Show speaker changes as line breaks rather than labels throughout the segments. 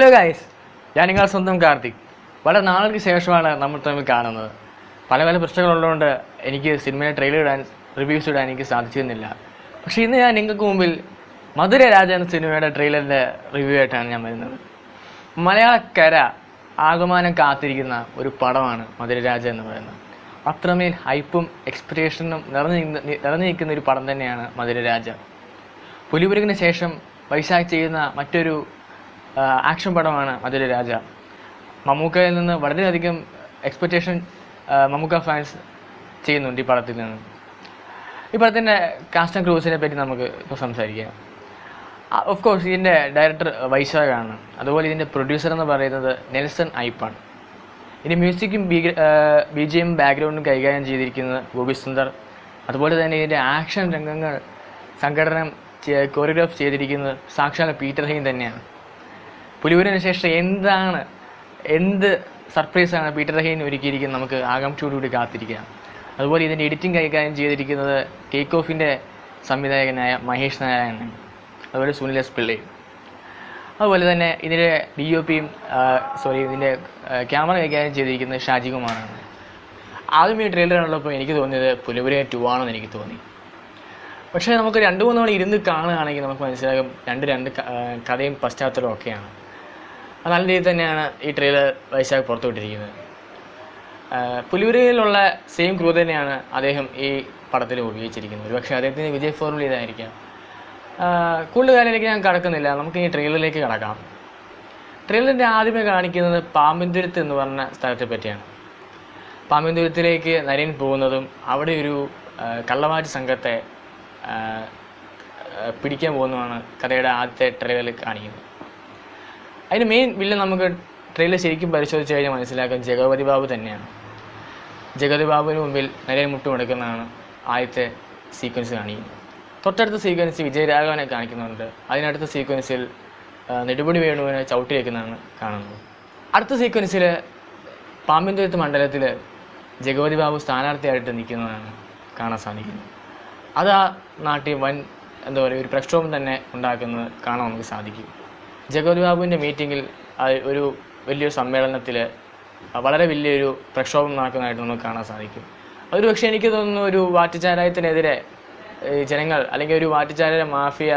Hello guys, ഞാൻ നിങ്ങളുടെ സ്വന്തം കാർത്തിക്. വളരെ നാളുകൾക്ക് ശേഷമാണ് നമ്മൾ തമ്മിൽ കാണുന്നത്. പല പല പ്രശ്നങ്ങളുള്ളതുകൊണ്ട് എനിക്ക് സിനിമയുടെ ട്രെയിലർ ഇടാൻ, റിവ്യൂസ് ഇടാൻ എനിക്ക് സാധിച്ചിരുന്നില്ല. പക്ഷേ ഇന്ന് ഞാൻ നിങ്ങൾക്ക് മുമ്പിൽ മധുര രാജ എന്ന സിനിമയുടെ ട്രെയിലറിൻ്റെ റിവ്യൂ ആയിട്ടാണ് ഞാൻ വരുന്നത്. മലയാളക്കര ആകമാനം കാത്തിരിക്കുന്ന ഒരു പടമാണ് മധുര രാജ എന്ന് പറയുന്നത്. അത്രമേൽ ഹൈപ്പും എക്സ്പെക്ടേഷനും നിറഞ്ഞു നിൽക്കുന്ന ഒരു പടം തന്നെയാണ് മധുര രാജ. പുലിമുരുകന് ശേഷം വൈശാഖ് ചെയ്യുന്ന മറ്റൊരു ആക്ഷൻ പടമാണ് മധുര രാജ. മമ്മൂക്കയിൽ നിന്ന് വളരെയധികം എക്സ്പെക്റ്റേഷൻ മമ്മൂക്ക ഫാൻസ് ചെയ്യുന്നുണ്ട് ഈ പടത്തിൽ നിന്ന്. ഈ പടത്തിൻ്റെ കാസ്റ്റ് ആൻഡ് ക്രൂസിനെ പറ്റി നമുക്ക് ഇപ്പോൾ സംസാരിക്കാം. ഓഫ് കോഴ്സ് ഇതിൻ്റെ ഡയറക്ടർ വൈശാഖാണ്. അതുപോലെ ഇതിൻ്റെ പ്രൊഡ്യൂസർ എന്ന് പറയുന്നത് നെൽസൺ ഐപ്പാണ്. ഇതിൻ്റെ മ്യൂസിക്കും BGM ബാക്ക്ഗ്രൗണ്ടും കൈകാര്യം ചെയ്തിരിക്കുന്നത് ഗോപി സുന്ദർ. അതുപോലെ തന്നെ ഇതിൻ്റെ ആക്ഷൻ രംഗങ്ങൾ സംഘടനം കോറിയോഗ്രാഫ് ചെയ്തിരിക്കുന്നത് സാക്ഷാൽ പീറ്റർ ഹെയ്ൻ തന്നെയാണ്. പുലിമുരുകന് ശേഷം എന്ത് സർപ്രൈസാണ് പീറ്റർ ഹെയ്ൻ ഒരുക്കിയിരിക്കുന്നത് നമുക്ക് ആകാംക്ഷയോടുകൂടി കാത്തിരിക്കാം. അതുപോലെ ഇതിൻ്റെ എഡിറ്റിംഗ് കൈകാര്യം ചെയ്തിരിക്കുന്നത് ടേക്ക് ഓഫിൻ്റെ സംവിധായകനായ മഹേഷ് നാരായണൻ, അതുപോലെ സുനിൽ എസ് പിള്ളയും. അതുപോലെ തന്നെ ഇതിൻ്റെ ഇതിൻ്റെ ക്യാമറ കൈകാര്യം ചെയ്തിരിക്കുന്നത് ഷാജി കുമാറാണ്. ആദ്യം ഈ ട്രെയിലർ കണ്ടപ്പോൾ എനിക്ക് തോന്നിയത് പുലിമുരുകൻ 2 ആണെന്ന് എനിക്ക് തോന്നി. പക്ഷേ നമുക്ക് 2-3 തവണ ഇരുന്ന് കാണുകയാണെങ്കിൽ നമുക്ക് മനസ്സിലാകും രണ്ട് കഥയും പശ്ചാത്തലവും ഒക്കെയാണ്. അത് നല്ല രീതിയിൽ തന്നെയാണ് ഈ ട്രെയിലർ വൈശാഖ് പുറത്തുവിട്ടിരിക്കുന്നത്. പുലിമുരുകനിലുള്ള സെയിം ക്രൂ തന്നെയാണ് അദ്ദേഹം ഈ പടത്തിൽ ഉപയോഗിച്ചിരിക്കുന്നത്. പക്ഷേ അദ്ദേഹത്തിൻ്റെ വിജയ ഫോർമുല ഇതായിരിക്കാം. കൂടുതൽ കാര്യത്തിലേക്ക് ഞാൻ കടക്കുന്നില്ല, നമുക്ക് ഈ ട്രെയിലറിലേക്ക് കടക്കാം. ട്രെയിലറിൻ്റെ ആദ്യമേ കാണിക്കുന്നത് പാമ്പിൻതുരുത്ത് എന്ന് പറഞ്ഞ സ്ഥലത്തെ പറ്റിയാണ്. പാമ്പിൻതുരുത്തിലേക്ക് നരയൻ പോകുന്നതും അവിടെ ഒരു കള്ളമാറ്റ് സംഘത്തെ പിടിക്കാൻ പോകുന്നതാണ് കഥയുടെ ആദ്യത്തെ ട്രെയിലറിൽ കാണിക്കുന്നത്. അതിന് മെയിൻ വില്ലൻ നമുക്ക് ട്രെയിലർ ശരിക്കും പരിശോധിച്ച് കഴിഞ്ഞാൽ മനസ്സിലാക്കാൻ ജഗപതി ബാബു തന്നെയാണ്. ജഗപതി ബാബുവിന് മുമ്പിൽ നരയൻ മുട്ടുമെടുക്കുന്നതാണ് ആദ്യത്തെ സീക്വൻസ് കാണിക്കുന്നത്. തൊട്ടടുത്ത സീക്വൻസ് വിജയരാഘവനെ കാണിക്കുന്നുണ്ട്. അതിനടുത്ത സീക്വൻസിൽ നെടുമുടി വേണുവിനെ ചവിട്ടി വയ്ക്കുന്നതാണ് കാണുന്നത്. അടുത്ത സീക്വൻസിൽ പാമ്പിൻതുരുത്ത് മണ്ഡലത്തിൽ ജഗപതി ബാബു സ്ഥാനാർത്ഥിയായിട്ട് നിൽക്കുന്നതാണ് കാണാൻ സാധിക്കുന്നത്. അത് ആ നാട്ടിൽ ഒരു പ്രക്ഷോഭം തന്നെ ഉണ്ടാക്കുന്നത് കാണാൻ നമുക്ക് സാധിക്കും. ജഗപതി ബാബുവിൻ്റെ മീറ്റിങ്ങിൽ ഒരു വലിയൊരു സമ്മേളനത്തിൽ വളരെ വലിയൊരു പ്രക്ഷോഭം നടക്കുന്നതായിട്ട് നമുക്ക് കാണാൻ സാധിക്കും. അതൊരു പക്ഷേ എനിക്ക് തോന്നുന്നു ഒരു വാറ്റുചാരായത്തിനെതിരെ ജനങ്ങൾ, അല്ലെങ്കിൽ ഒരു വാറ്റുചാരായ മാഫിയ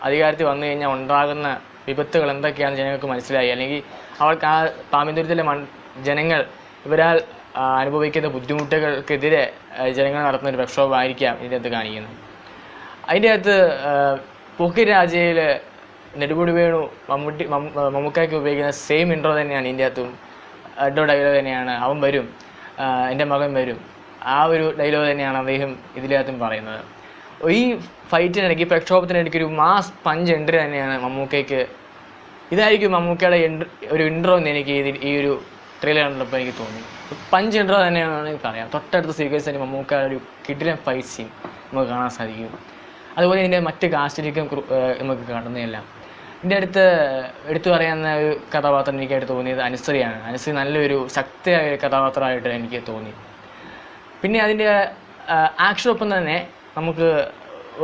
അധികാരത്തിൽ വന്നു കഴിഞ്ഞാൽ ഉണ്ടാകുന്ന വിപത്തുകൾ എന്തൊക്കെയാണെന്ന് ജനങ്ങൾക്ക് മനസ്സിലായി, അല്ലെങ്കിൽ അവർക്ക് ആ പാമ്പിൻതുരുത്തിലെ ജനങ്ങൾ ഇവരാൽ അനുഭവിക്കുന്ന ബുദ്ധിമുട്ടുകൾക്കെതിരെ ജനങ്ങൾ നടത്തുന്ന ഒരു പ്രക്ഷോഭമായിരിക്കാം ഇതിൻ്റെ അകത്ത് കാണിക്കുന്നത്. അതിൻ്റെ അകത്ത് പോക്കിരി രാജയിൽ നെടുമുടി വേണു മമ്മൂക്കയ്ക്ക് ഉപയോഗിക്കുന്ന സെയിം ഇൻട്രോ തന്നെയാണ് ഇതിൻ്റെ അകത്തും. ഡയലോഗ് തന്നെയാണ്, അവൻ വരും, എൻ്റെ മകൻ വരും, ആ ഒരു ഡയലോഗ് തന്നെയാണ് അദ്ദേഹം ഇതിനകത്തും പറയുന്നത്. ഈ ഫൈറ്റിനിടയ്ക്ക്, പ്രക്ഷോഭത്തിനിടയ്ക്ക് ഒരു മാസ് പഞ്ച് എൻട്രി തന്നെയാണ് മമ്മൂക്കയ്ക്ക്. ഇതായിരിക്കും മമ്മൂക്കയുടെ ഒരു ഇൻട്രോ എന്ന് എനിക്ക് ഈ ഒരു ട്രെയിലർ കണ്ടപ്പോൾ എനിക്ക് തോന്നി. പഞ്ച് ഇൻട്രോ തന്നെയാണെന്ന് പറയാം. തൊട്ടടുത്ത സീക്വൻസ് തന്നെ മമ്മൂക്കയുടെ ഒരു കിടിലൻ ഫൈറ്റ് സീൻ നമുക്ക് കാണാൻ സാധിക്കും. അതുപോലെ ഇതിൻ്റെ മറ്റ് കാസ്റ്റിലേക്കും നമുക്ക് കാണുന്നതല്ല. ഇതിൻ്റെ എടുത്തു പറയാവുന്ന ഒരു കഥാപാത്രം എനിക്കായിട്ട് തോന്നിയത് അനുശ്രീയാണ്. അനുശ്രീ നല്ലൊരു ശക്തിയായ ഒരു കഥാപാത്രമായിട്ട് എനിക്ക് തോന്നി. പിന്നെ അതിൻ്റെ ആക്ഷനൊപ്പം തന്നെ നമുക്ക്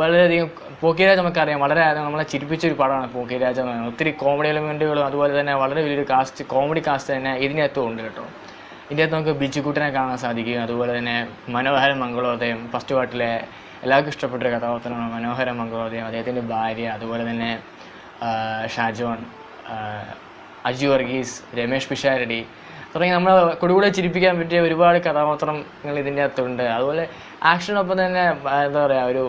വളരെയധികം പോക്കിരാജ നമുക്കറിയാം, വളരെയധികം നമ്മളെ ചിരിപ്പിച്ചൊരു പടമാണ് പോക്കിരാജ എന്ന് പറയുന്നത്. ഒത്തിരി കോമഡി എലമെൻറ്റുകളും അതുപോലെ തന്നെ വളരെ വലിയൊരു കോമഡി കാസ്റ്റ് തന്നെ ഇതിനകത്തും ഉണ്ട് കേട്ടോ. ഇതിനകത്ത് നമുക്ക് ബിജുക്കുട്ടനെ കാണാൻ സാധിക്കും. അതുപോലെ തന്നെ മനോഹരൻ മംഗളോദയം, ഫസ്റ്റ് പാട്ടിലെ എല്ലാവർക്കും ഇഷ്ടപ്പെട്ടൊരു കഥാപാത്രമാണ് മനോഹരൻ മംഗളോദയം. അദ്ദേഹത്തിൻ്റെ ഭാര്യ, അതുപോലെ തന്നെ ഷാജോൺ, അജു വർഗീസ്, രമേഷ് പിഷാരടി തുടങ്ങി നമ്മളെ കൂടെ ചിരിപ്പിക്കാൻ പറ്റിയ ഒരുപാട് കഥാപാത്രങ്ങൾ ഇതിൻ്റെ അകത്തുണ്ട്. അതുപോലെ ആക്ഷനൊപ്പം തന്നെ എന്താ പറയുക, ഒരു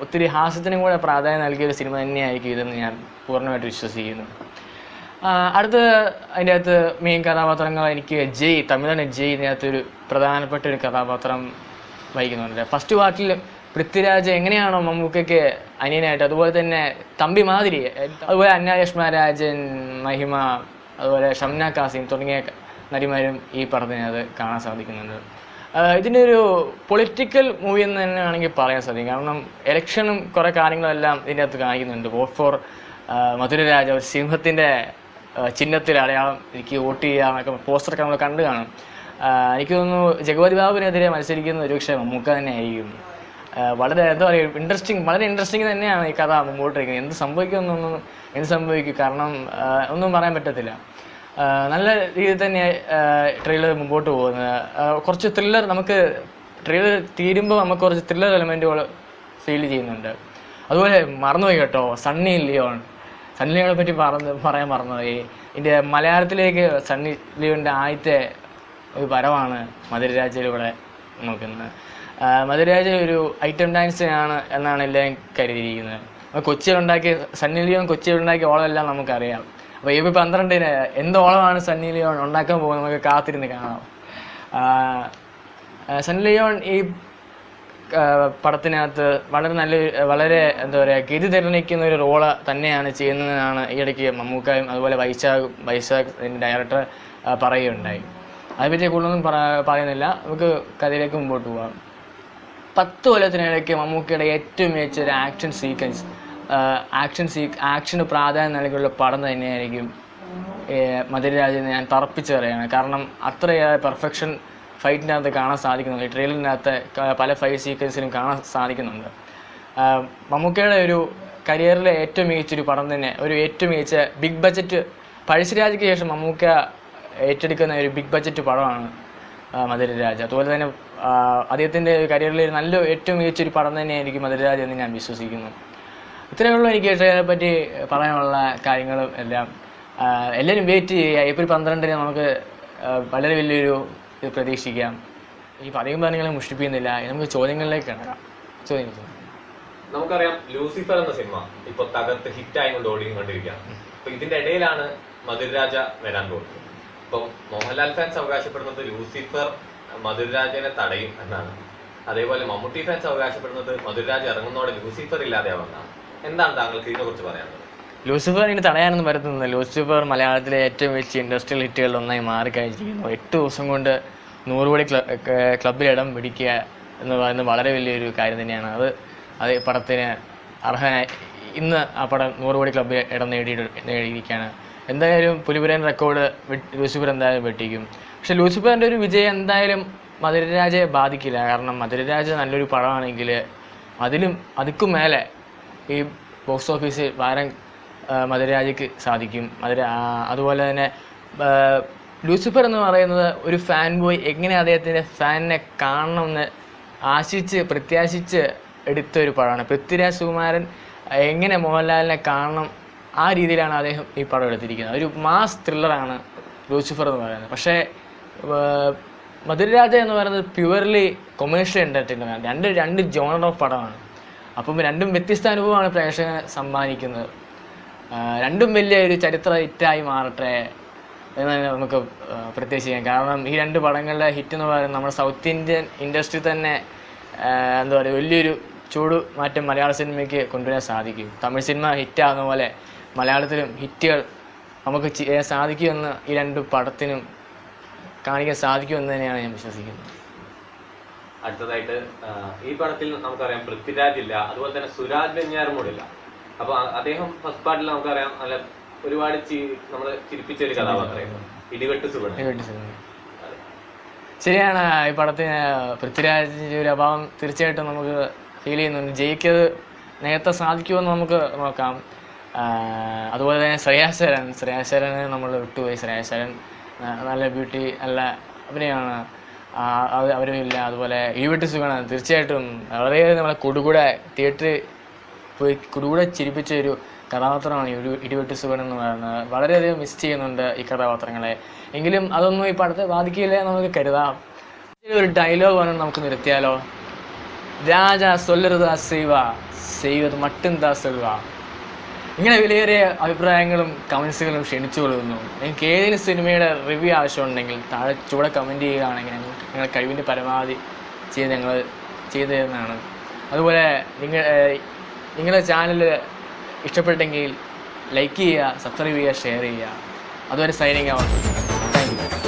ഒത്തിരി ഹാസ്യത്തിനും കൂടെ പ്രാധാന്യം നൽകിയൊരു സിനിമ തന്നെയായിരിക്കും ഇതെന്ന് ഞാൻ പൂർണ്ണമായിട്ട് വിശ്വസിക്കുന്നു. അടുത്ത് അതിൻ്റെ അകത്ത് മെയിൻ കഥാപാത്രങ്ങൾ എനിക്ക് തമിഴ്നാട് ഇതിനകത്തൊരു പ്രധാനപ്പെട്ട ഒരു കഥാപാത്രം വഹിക്കുന്നുണ്ട്. ഫസ്റ്റ് പാർട്ടിൽ പൃഥ്വിരാജ് എങ്ങനെയാണോ മമ്മൂക്കയ്ക്ക് അനിയനായിട്ട്, അതുപോലെ തന്നെ തമ്പി മാതിരി, അതുപോലെ അന്നായഷ്മ രാജൻ, മഹിമ, അതുപോലെ ഷംന കാസിം തുടങ്ങിയ നടിമാരും ഈ പടത്തിനകത്ത് കാണാൻ സാധിക്കുന്നുണ്ട്. ഇതിൻ്റെ ഒരു പൊളിറ്റിക്കൽ മൂവി എന്ന് തന്നെ വേണമെങ്കിൽ പറയാൻ സാധിക്കും. കാരണം ഇലക്ഷനും കുറേ കാര്യങ്ങളെല്ലാം ഇതിൻ്റെ അകത്ത് കാണിക്കുന്നുണ്ട്. വോട്ട് ഫോർ മധുര രാജ, ഒരു സിംഹത്തിൻ്റെ ചിഹ്നത്തിൽ അടയാളം, എനിക്ക് വോട്ട് ചെയ്യാമെന്നൊക്കെ പോസ്റ്ററൊക്കെ നമ്മൾ കണ്ടു കാണും. എനിക്ക് തോന്നുന്നു ജഗപതി ബാബുവിനെതിരെ മത്സരിക്കുന്ന ഒരുപക്ഷെ മമ്മൂക്ക തന്നെ ആയിരിക്കും. വളരെ എന്താ പറയുക വളരെ ഇൻട്രസ്റ്റിംഗ് തന്നെയാണ് ഈ കഥ മുമ്പോട്ടിരിക്കുന്നത്. എന്ത് സംഭവിക്കും കാരണം ഒന്നും പറയാൻ പറ്റത്തില്ല. നല്ല രീതിയിൽ തന്നെ ട്രെയിലർ മുമ്പോട്ട് പോകുന്നത്. കുറച്ച് ത്രില്ലർ നമുക്ക് ട്രെയിലർ തീരുമ്പോൾ നമുക്ക് കുറച്ച് ത്രില്ലർ എലമെൻറ്റുകൾ ഫീൽ ചെയ്യുന്നുണ്ട്. അതുപോലെ മറന്നുപോയി കേട്ടോ, സണ്ണി ലിയോണെ പറ്റി പറയാൻ മറന്നുപോയി. ഇതിൻ്റെ മലയാളത്തിലേക്ക് സണ്ണി ലിയോണിൻ്റെ ആദ്യത്തെ ഒരു വരവാണ് മധുരരാജയിലൂടെ നോക്കുന്നത്. മധുരരാജ ഒരു ഐറ്റം ഡാൻസിനാണ് എന്നാണ് എല്ലാവരും കരുതിയിരിക്കുന്നത്. സണ്ണി ലിയോൺ കൊച്ചിയിലുണ്ടാക്കിയ ഓളമെല്ലാം നമുക്കറിയാം. അപ്പോൾ April 12 എന്ത് ഓളമാണ് സണ്ണി ലിയോൺ ഉണ്ടാക്കാൻ പോകുന്നത് നമുക്ക് കാത്തിരുന്ന് കാണാം. സണ്ണി ലിയോൺ ഈ പടത്തിനകത്ത് വളരെ എന്താ പറയുക ഗതി നിർണ്ണയിക്കുന്ന ഒരു റോള് തന്നെയാണ് ചെയ്യുന്നതെന്നാണ് ഈയിടയ്ക്ക് മമ്മൂക്കായും അതുപോലെ വൈശാഖ് ഡയറക്ടർ പറയുകയുണ്ടായി. അതിനെപ്പറ്റി കൂടുതലൊന്നും പറയുന്നില്ല. നമുക്ക് കഥയിലേക്ക് മുമ്പോട്ട് പോകാം. 10 കൊല്ലത്തിനിടയ്ക്ക് മമ്മൂക്കയുടെ ഏറ്റവും മികച്ച ഒരു ആക്ഷന് പ്രാധാന്യം നൽകിയുള്ള പടം തന്നെയായിരിക്കും മധുരരാജെന്ന് ഞാൻ തറപ്പിച്ച് പറയുകയാണ്. കാരണം അത്രയേറെ പെർഫെക്ഷൻ ഫൈറ്റിനകത്ത് കാണാൻ സാധിക്കുന്നുണ്ട്. ഈ ട്രെയിലറിനകത്ത് പല ഫൈറ്റ് സീക്വൻസിലും കാണാൻ സാധിക്കുന്നുണ്ട്. മമ്മൂക്കയുടെ ഒരു കരിയറിലെ ഏറ്റവും മികച്ചൊരു പടം തന്നെ, ഒരു ഏറ്റവും മികച്ച ബിഗ് ബഡ്ജറ്റ്, പഴശ്ശിരാജയ്ക്ക് ശേഷം മമ്മൂക്ക ഏറ്റെടുക്കുന്ന ഒരു ബിഗ് ബഡ്ജറ്റ് പടമാണ് മധുരരാജ. അതുപോലെ തന്നെ അദ്ദേഹത്തിൻ്റെ കരിയറിൽ ഏറ്റവും മികച്ചൊരു പടം തന്നെയായിരിക്കും മധുരരാജ എന്ന് ഞാൻ വിശ്വസിക്കുന്നു. ഇത്രയുള്ള എനിക്ക് ട്രെയിലറെ പറ്റി പറയാനുള്ള കാര്യങ്ങളും എല്ലാം. എല്ലാവരും വെയിറ്റ് ചെയ്യുക. April 12 നമുക്ക് വളരെ വലിയൊരു ഇത് പ്രതീക്ഷിക്കാം. ഈ പറയുമ്പോൾ മുഷ്ടിപ്പിക്കുന്നില്ല. നമുക്ക് ചോദ്യങ്ങളിലേക്ക് കിടക്കാം.
നമുക്കറിയാം ലൂസിഫർ എന്ന സിനിമ ഇപ്പൊ തകർത്ത് ഹിറ്റായി കൊണ്ട് ഓടിക്കൊണ്ടിരിക്കുകയാണ്. അപ്പൊ ഇതിന്റെ ഇടയിലാണ് മധുരരാജ വരാൻ പോകുന്നത്. ഇപ്പം മോഹൻലാൽ ഫാൻസ് അവകാശപ്പെടുന്നത് ലൂസിഫർ മധുരരാജനെ തടയും എന്നാണ്. അതേപോലെ മമ്മൂട്ടി ഫാൻസ് അവകാശപ്പെടുന്നത് മധുരരാജ ഇറങ്ങുന്നതോടെ ലൂസിഫർ ഇല്ലാതെയാവുന്നതാണ്. എന്താണ് താങ്കൾക്ക് ഇതിനെ കുറിച്ച് പറയാനുള്ളത്?
ലൂസിഫർ ഇനി തടയാനൊന്നും പറ്റുന്നില്ല. ലൂസിഫർ മലയാളത്തിലെ ഏറ്റവും വലിയ ഇൻഡസ്ട്രിയൽ ഹിറ്റുകളിൽ ഒന്നായി മാറിക്കഴിഞ്ഞിരിക്കുന്നു. 8 ദിവസം കൊണ്ട് 100 കോടി ക്ലബിൽ ഇടം പിടിക്കുക എന്ന് പറയുന്നത് വളരെ വലിയൊരു കാര്യം തന്നെയാണ്. അത് പടത്തിന് അർഹനായി ഇന്ന് ആ പടം 100 കോടി ക്ലബിൽ ഇടം നേടിയിരിക്കുകയാണ്. എന്തായാലും പുലിപുരൻ റെക്കോർഡ് ലൂസിഫർ എന്തായാലും വെട്ടിക്കും. പക്ഷെ ലൂസിഫറിൻ്റെ ഒരു വിജയം എന്തായാലും മധുരരാജയെ ബാധിക്കില്ല. കാരണം മധുരരാജ നല്ലൊരു പടമാണെങ്കിൽ അതിക്കും മേലെ ഈ ബോക്സ് ഓഫീസിൽ വാരം മധുരരാജയ്ക്ക് സാധിക്കും. അതുപോലെ തന്നെ ലൂസിഫർ എന്ന് പറയുന്നത് ഒരു ഫാൻ ബോയ് എങ്ങനെ അദ്ദേഹത്തിൻ്റെ ഫാനിനെ കാണണമെന്ന് പ്രത്യാശിച്ച് എടുത്ത ഒരു പടമാണ്. പൃഥ്വിരാജ് സുകുമാരൻ എങ്ങനെ മോഹൻലാലിനെ കാണണം ആ രീതിയിലാണ് അദ്ദേഹം ഈ പടം എടുത്തിരിക്കുന്നത്. ഒരു മാസ് ത്രില്ലറാണ് ലൂസിഫർ എന്ന് പറയുന്നത്. പക്ഷേ മധുരരാജ എന്ന് പറയുന്നത് പ്യുവർലി കൊമേഴ്ഷ്യൽ എൻ്റർടൈൻമെൻറ്റ്. രണ്ട് ജോണർ ഓഫ് പടമാണ്. അപ്പം രണ്ടും വ്യത്യസ്ത അനുഭവമാണ് പ്രേക്ഷകനെ സമ്മാനിക്കുന്നത്. രണ്ടും വലിയ ഒരു ചരിത്ര ഹിറ്റായി മാറട്ടെ എന്ന് നമുക്ക് പ്രത്യേകിച്ച്. കാരണം ഈ 2 പടങ്ങളുടെ ഹിറ്റ് എന്ന് പറയുന്നത് നമ്മുടെ സൗത്ത് ഇന്ത്യൻ ഇൻഡസ്ട്രി തന്നെ എന്താ പറയുക വലിയൊരു ചൂട് മാറ്റം മലയാള സിനിമയ്ക്ക് കൊണ്ടുവരാൻ സാധിക്കും. തമിഴ് സിനിമ ഹിറ്റാകുന്ന പോലെ മലയാളത്തിലും ഹിറ്റുകൾ നമുക്ക് സാധിക്കുമെന്ന് ഈ 2 പടത്തിനും കാണിക്കാൻ സാധിക്കുമെന്ന് തന്നെയാണ് ഞാൻ വിശ്വസിക്കുന്നത്.
അടുത്തതായിട്ട് ഈ പടത്തിൽ നമുക്കറിയാം പൃഥ്വിരാജ് ഇല്ല, അതുപോലെ തന്നെ സുരാജ് വെഞ്ഞാറുമൂടില്ല. അപ്പൊ അദ്ദേഹം ഫസ്റ്റ് പാർട്ടിൽ നമുക്കറിയാം നല്ല ഒരുപാട് നമ്മള് ചിരിപ്പിച്ച ഒരു കഥാപാത്രമായിരുന്നു ഇടിവെട്ട് സുഗുണൻ.
ശരിയാണ്. ഈ പടത്തിന് പൃഥ്വിരാജിന്റെ ഒരു അഭാവം തീർച്ചയായിട്ടും നമുക്ക് ഫീൽ ചെയ്യുന്നുണ്ട്. ജയിക്കത് നേരത്തെ സാധിക്കുമെന്ന് നമുക്ക് നോക്കാം. അതുപോലെ തന്നെ ശ്രേയാശരനെ നമ്മൾ വിട്ടുപോയി. ശ്രേയാശരൻ നല്ല ബ്യൂട്ടി, നല്ല അഭിനയമാണ്. അവരുമില്ല. അതുപോലെ ഇടിവെട്ട് സുഗുണൻ തീർച്ചയായിട്ടും വളരെയേറെ നമ്മളെ തിയേറ്ററിൽ പോയി കുടുകൂടെ ചിരിപ്പിച്ച ഒരു കഥാപാത്രമാണ് ഇടിവെട്ട് സുഗുണൻ എന്ന് പറയുന്നത്. വളരെയധികം മിസ് ചെയ്യുന്നുണ്ട് ഈ കഥാപാത്രങ്ങളെ. എങ്കിലും അതൊന്നും ഈ പടത്തെ ബാധിക്കില്ല നമുക്ക് കരുതാം. ഒരു ഡയലോഗ് വേണം നമുക്ക് നിർത്തിയാലോ. രാജ സൊല്ലരുതാ ചെയ്വത് മട്ടും താ സൊല്ലുക. ഇങ്ങനെ വിലയേറിയ അഭിപ്രായങ്ങളും കമൻസുകളും ക്ഷണിച്ചുകൊള്ളുന്നു. നിങ്ങൾക്ക് ഏതെങ്കിലും സിനിമയുടെ റിവ്യൂ ആവശ്യമുണ്ടെങ്കിൽ താഴെ ചൂടെ കമൻറ്റ് ചെയ്യുകയാണെങ്കിൽ ഞങ്ങൾ കഴിവിൻ്റെ പരമാവധി ഞങ്ങൾ ചെയ്തു തരുന്നതാണ്. അതുപോലെ നിങ്ങളുടെ ചാനൽ ഇഷ്ടപ്പെട്ടെങ്കിൽ ലൈക്ക് ചെയ്യുക, സബ്സ്ക്രൈബ് ചെയ്യുക, ഷെയർ ചെയ്യുക. അതുവരെ സൈനിങ് ഔട്ട്. Thank you.